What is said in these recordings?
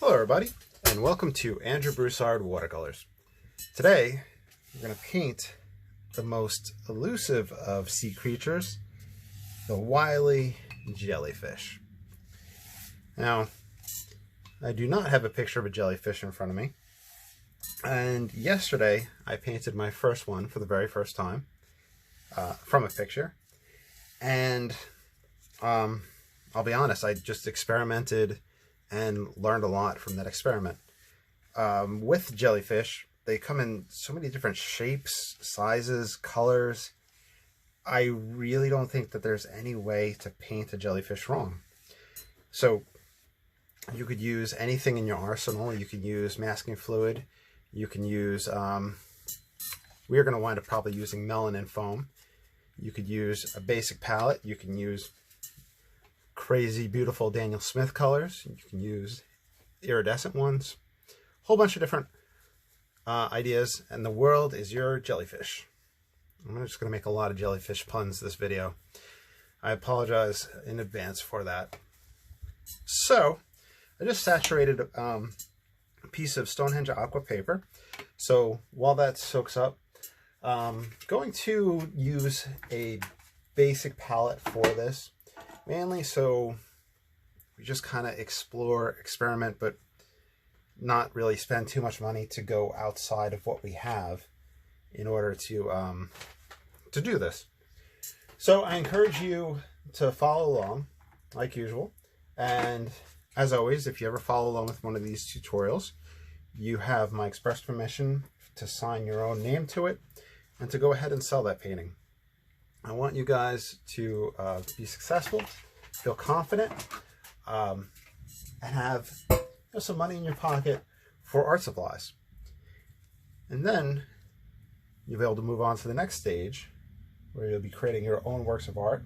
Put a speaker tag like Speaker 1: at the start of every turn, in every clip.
Speaker 1: Hello everybody, and welcome to Andrew Broussard Watercolors. Today, we're going to paint the most elusive of sea creatures, the wily jellyfish. Now, I do not have a picture of a jellyfish in front of me, and yesterday I painted my first one for the very first time from a picture, and I'll be honest, I just experimented and learned a lot from that experiment. With jellyfish, they come in so many different shapes, sizes, colors. I really don't think that there's any way to paint a jellyfish wrong. So you could use anything in your arsenal. You can use masking fluid. You can use, we're going to wind up probably using melon and foam. You could use a basic palette. You can use crazy, beautiful Daniel Smith colors. You can use iridescent ones. A whole bunch of different ideas, and the world is your jellyfish. I'm just going to make a lot of jellyfish puns this video. I apologize in advance for that. So, I just saturated a piece of Stonehenge aqua paper. So, while that soaks up, going to use a basic palette for this. Mainly so we just kind of explore, experiment, but not really spend too much money to go outside of what we have in order to do this. So I encourage you to follow along like usual. And as always, if you ever follow along with one of these tutorials, you have my express permission to sign your own name to it and to go ahead and sell that painting. I want you guys to be successful, feel confident, and have some money in your pocket for art supplies. And then you'll be able to move on to the next stage, where you'll be creating your own works of art,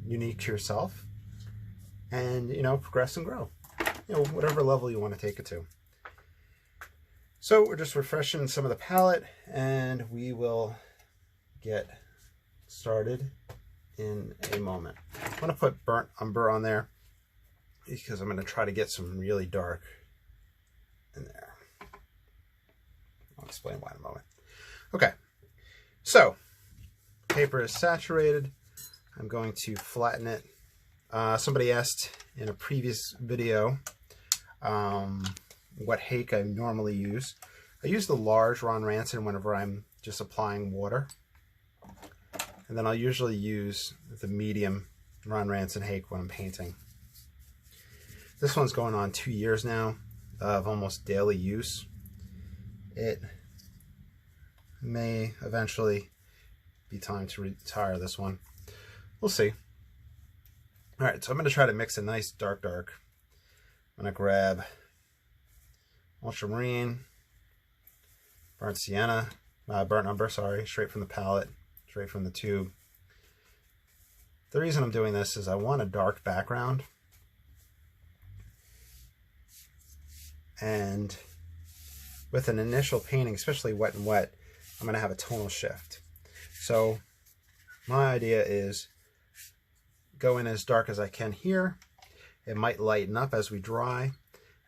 Speaker 1: unique to yourself, and progress and grow. Whatever level you want to take it to. So we're just refreshing some of the palette, and we will get started in a moment. I'm going to put burnt umber on there because I'm going to try to get some really dark in there. I'll explain why in a moment. Okay, so paper is saturated. I'm going to flatten it. Somebody asked in a previous video what hake I normally use. I use the large Ranson whenever I'm just applying water. And then I'll usually use the medium Ranson hake when I'm painting. This one's going on 2 years now of almost daily use. It may eventually be time to retire this one. We'll see. Alright, so I'm going to try to mix a nice dark. I'm going to grab ultramarine, burnt sienna, burnt umber, sorry, straight from the palette. Straight from the tube. The reason I'm doing this is I want a dark background, and with an initial painting, especially wet and wet, I'm going to have a tonal shift. So my idea is go in as dark as I can here. It might lighten up as we dry,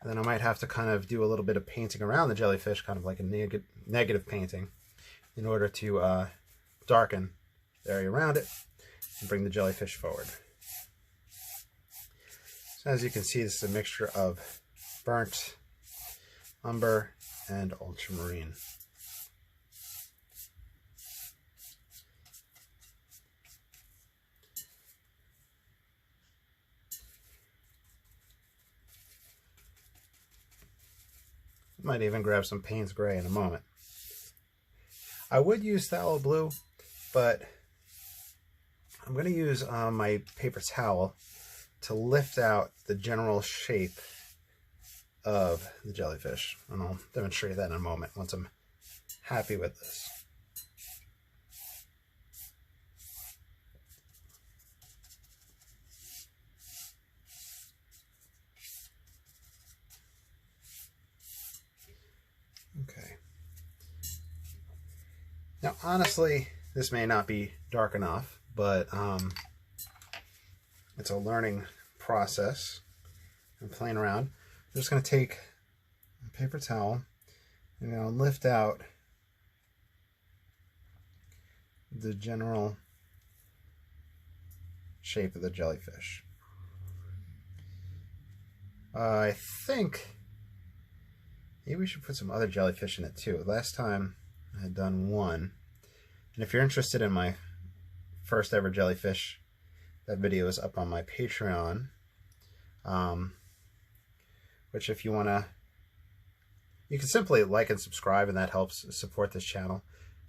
Speaker 1: and then I might have to kind of do a little bit of painting around the jellyfish, kind of like a negative painting, in order to darken the area around it and bring the jellyfish forward. So as you can see, this is a mixture of burnt umber and ultramarine. Might even grab some Payne's Gray in a moment. I would use phthalo blue, but I'm going to use my paper towel to lift out the general shape of the jellyfish. And I'll demonstrate that in a moment once I'm happy with this. Okay. Now, honestly, this may not be dark enough, but it's a learning process and playing around. I'm just going to take a paper towel and I'm going to lift out the general shape of the jellyfish. I think maybe we should put some other jellyfish in it too. Last time I had done one. And if you're interested in my first ever jellyfish, that video is up on my Patreon. Which if you want to, you can simply like and subscribe, and that helps support this channel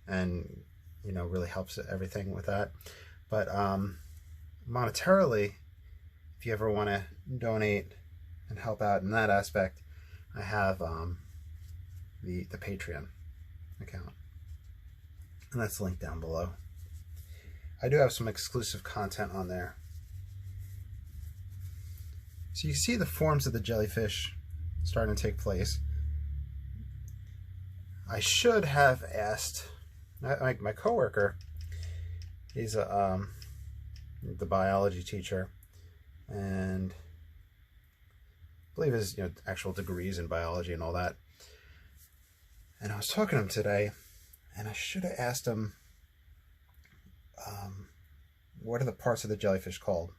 Speaker 1: and, you know, really helps everything with that. But monetarily, if you ever want to donate and help out in that aspect, I have the Patreon account, and that's linked down below. I do have some exclusive content on there. So you see the forms of the jellyfish starting to take place. I should have asked my coworker. He's the biology teacher, and I believe his actual degrees in biology and all that. And I was talking to him today, and I should have asked him, what are the parts of the jellyfish called?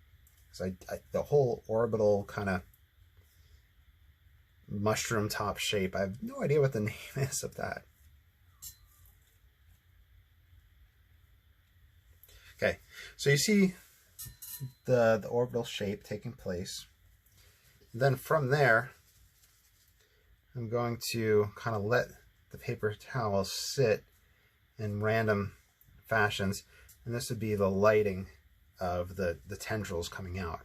Speaker 1: Because the whole orbital kind of mushroom top shape, I have no idea what the name is of that. Okay, so you see the orbital shape taking place. Then from there, I'm going to kind of let the paper towel sit in random fashions, and this would be the lighting of the tendrils coming out.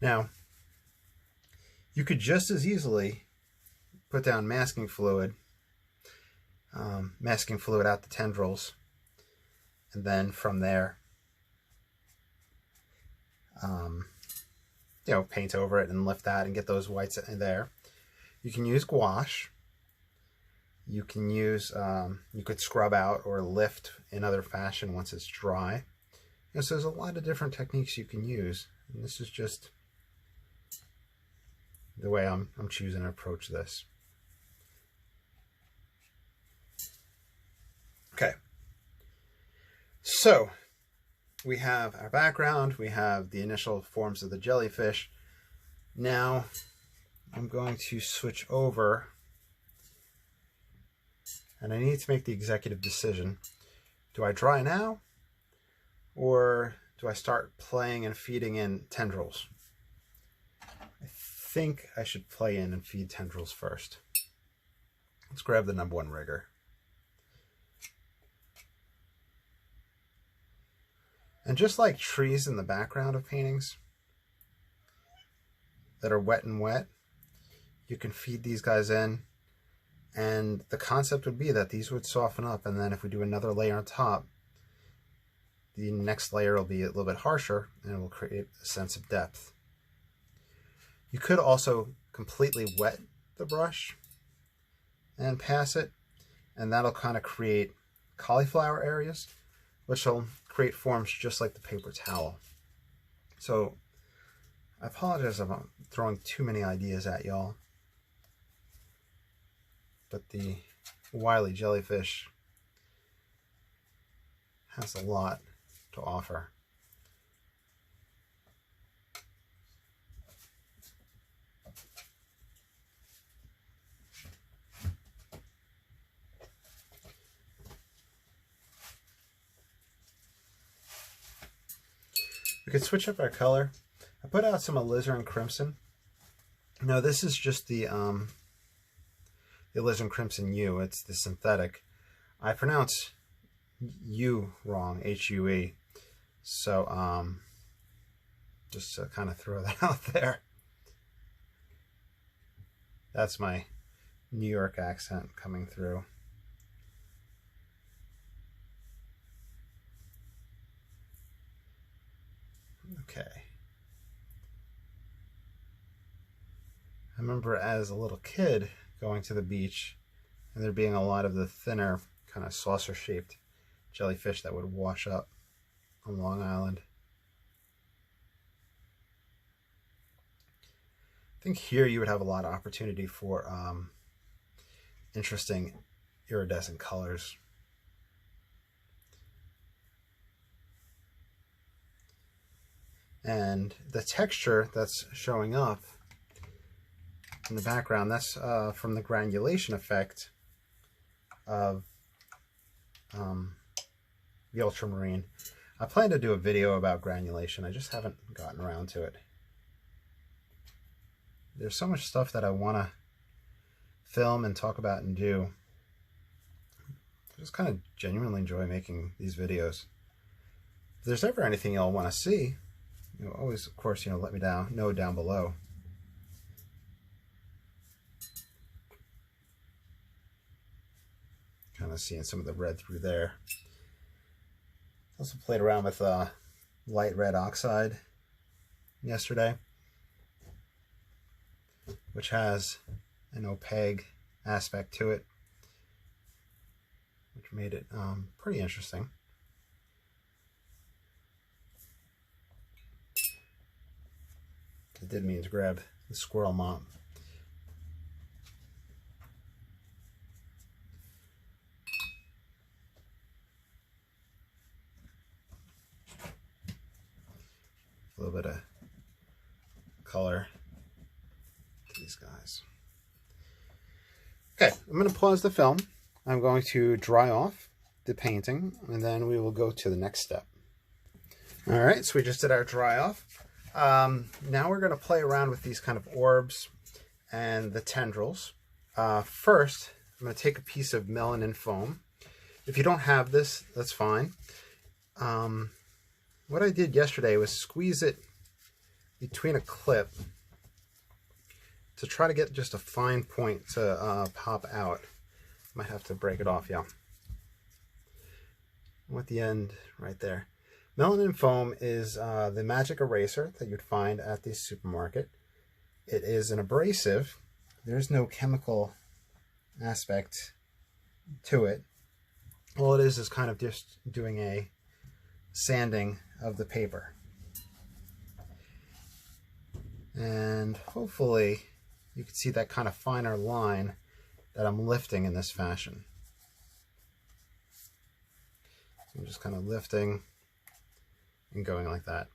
Speaker 1: Now, you could just as easily put down masking fluid out the tendrils, and then from there, paint over it and lift that and get those whites in there. You can use gouache. You can use, you could scrub out or lift in other fashion once it's dry. So there's a lot of different techniques you can use, and this is just the way I'm choosing to approach this. Okay, so we have our background, we have the initial forms of the jellyfish. Now I'm going to switch over, and I need to make the executive decision. Do I dry now, or do I start playing and feeding in tendrils? I think I should play in and feed tendrils first. Let's grab the #1 rigger. And just like trees in the background of paintings that are wet and wet, you can feed these guys in, and the concept would be that these would soften up, and then if we do another layer on top, the next layer will be a little bit harsher, and it will create a sense of depth. You could also completely wet the brush and pass it, and that'll kind of create cauliflower areas, which will create forms just like the paper towel. So I apologize if I'm throwing too many ideas at y'all, but the wily jellyfish has a lot to offer. We could switch up our color. I put out some alizarin crimson. Now this is just the alizarin crimson U. It's the synthetic. I pronounce U wrong, H-U-E. So just to kind of throw that out there. That's my New York accent coming through. Okay. I remember as a little kid going to the beach and there being a lot of the thinner kind of saucer-shaped jellyfish that would wash up on Long Island. think here you would have a lot of opportunity for interesting iridescent colors. And the texture that's showing up in the background, that's from the granulation effect of the ultramarine. I plan to do a video about granulation. I just haven't gotten around to it. There's so much stuff that I want to film and talk about and do. I just kind of genuinely enjoy making these videos. If there's ever anything y'all want to see, always, of course, let me know down below. Kind of seeing some of the red through there. Also played around with light red oxide yesterday, which has an opaque aspect to it, which made it pretty interesting. I did mean to grab the squirrel mop. A little bit of color to these guys. Okay, I'm going to pause the film. I'm going to dry off the painting, and then we will go to the next step. All right, so we just did our dry off. Now we're going to play around with these kind of orbs and the tendrils. First, I'm going to take a piece of melon and foam. If you don't have this, that's fine. What I did yesterday was squeeze it between a clip to try to get just a fine point to pop out. Might have to break it off, yeah. With the end right there. Melon and foam is the magic eraser that you'd find at the supermarket. It is an abrasive. There's no chemical aspect to it. All it is kind of just doing a sanding of the paper. And hopefully you can see that kind of finer line that I'm lifting in this fashion. So I'm just kind of lifting and going like that.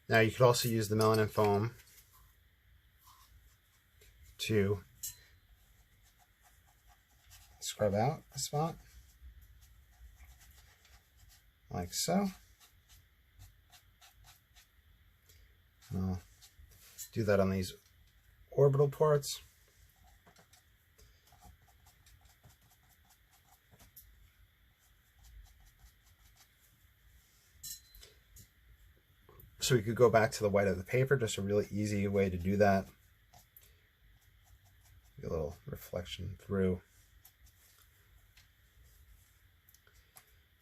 Speaker 1: Now you could also use the melon and foam to scrub out a spot, like so. And I'll do that on these orbital parts. So we could go back to the white of the paper, just a really easy way to do that. Get a little reflection through.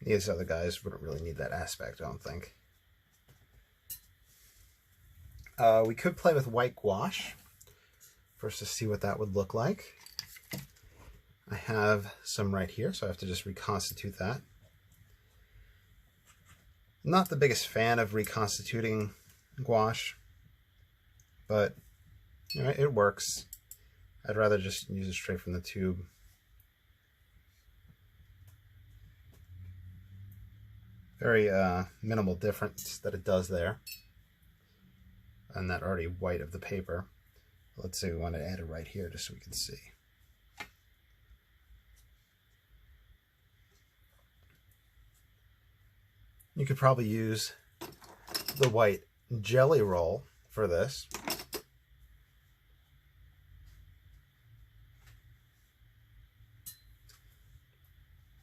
Speaker 1: These other guys wouldn't really need that aspect, I don't think. We could play with white gouache first to see what that would look like. I have some right here, so I have to just reconstitute that. I'm not the biggest fan of reconstituting gouache, but it works. I'd rather just use it straight from the tube. Very minimal difference that it does there. And that already white of the paper. Let's say we want to add it right here just so we can see. You could probably use the white jelly roll for this.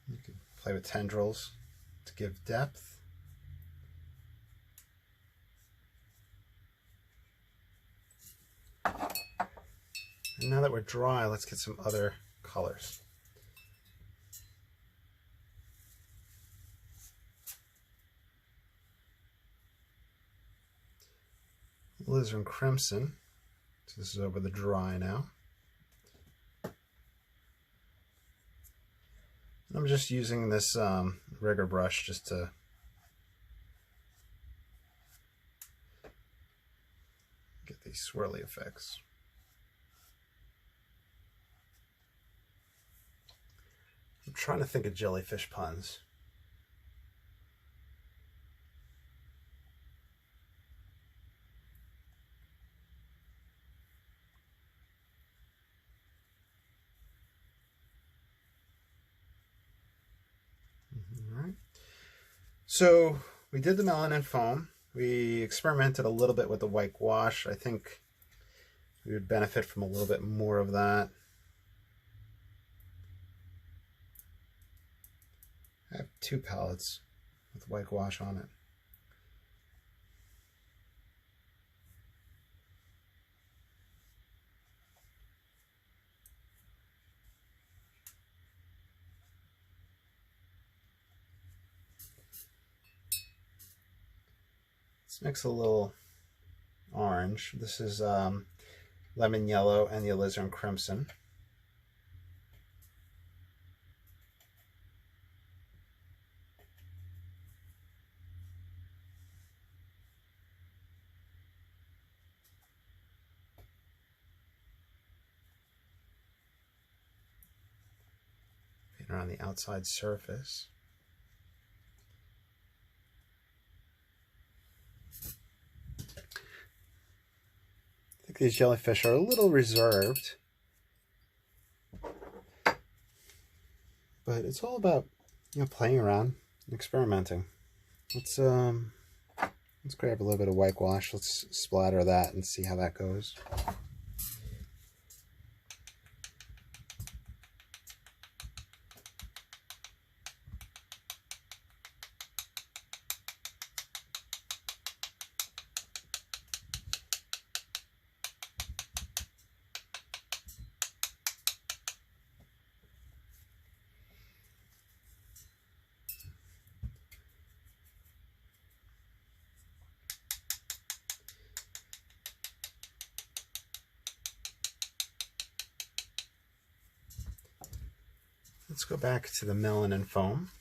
Speaker 1: You could play with tendrils to give depth. And now that we're dry, let's get some other colors. Alizarin crimson. So this is over the dry now. I'm just using this rigger brush just to get these swirly effects. trying to think of jellyfish puns. All right. So we did the melon and foam. We experimented a little bit with the white gouache. I think we would benefit from a little bit more of that. I have 2 palettes with white gouache on it. Let's mix a little orange. This is lemon yellow and the alizarin crimson. Paint around the outside surface. I think these jellyfish are a little reserved, but it's all about, you know, playing around and experimenting. Let's grab a little bit of white gouache. Let's splatter that and see how that goes. Let's go back to the melon and foam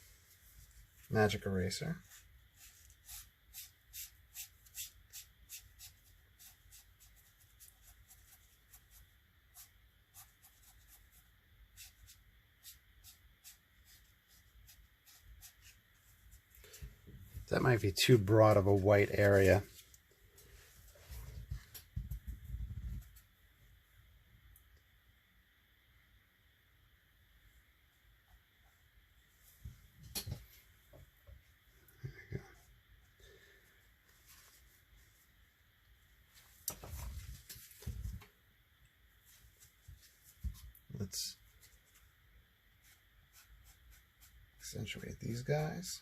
Speaker 1: magic eraser. That might be too broad of a white area. Let's accentuate these guys.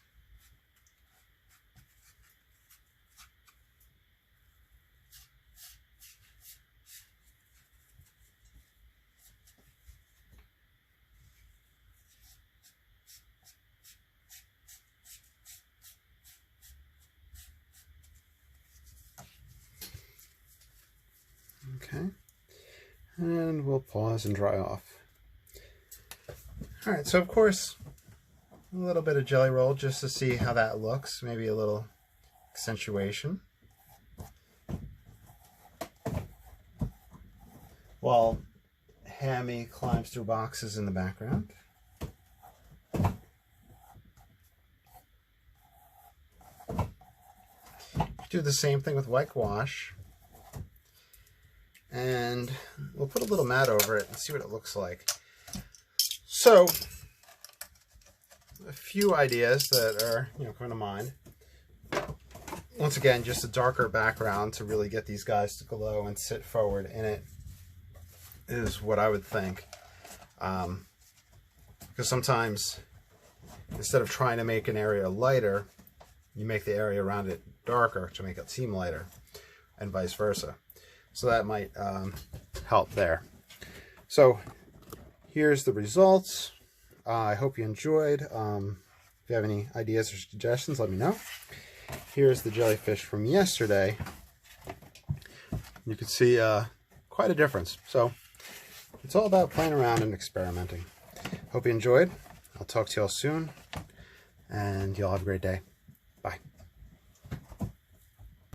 Speaker 1: Okay. And we'll pause and dry off. All right, so of course, a little bit of jelly roll just to see how that looks. Maybe a little accentuation. While Hammy climbs through boxes in the background. Do the same thing with white gouache. And we'll put a little mat over it and see what it looks like. So, a few ideas that are, coming to mind. Once again, just a darker background to really get these guys to glow and sit forward in it is what I would think. Because sometimes, instead of trying to make an area lighter, you make the area around it darker to make it seem lighter, and vice versa. So that might help there. So here's the results. I hope you enjoyed. If you have any ideas or suggestions, let me know. Here's the jellyfish from yesterday. You can see quite a difference. So it's all about playing around and experimenting. Hope you enjoyed. I'll talk to you all soon, and y'all have a great day.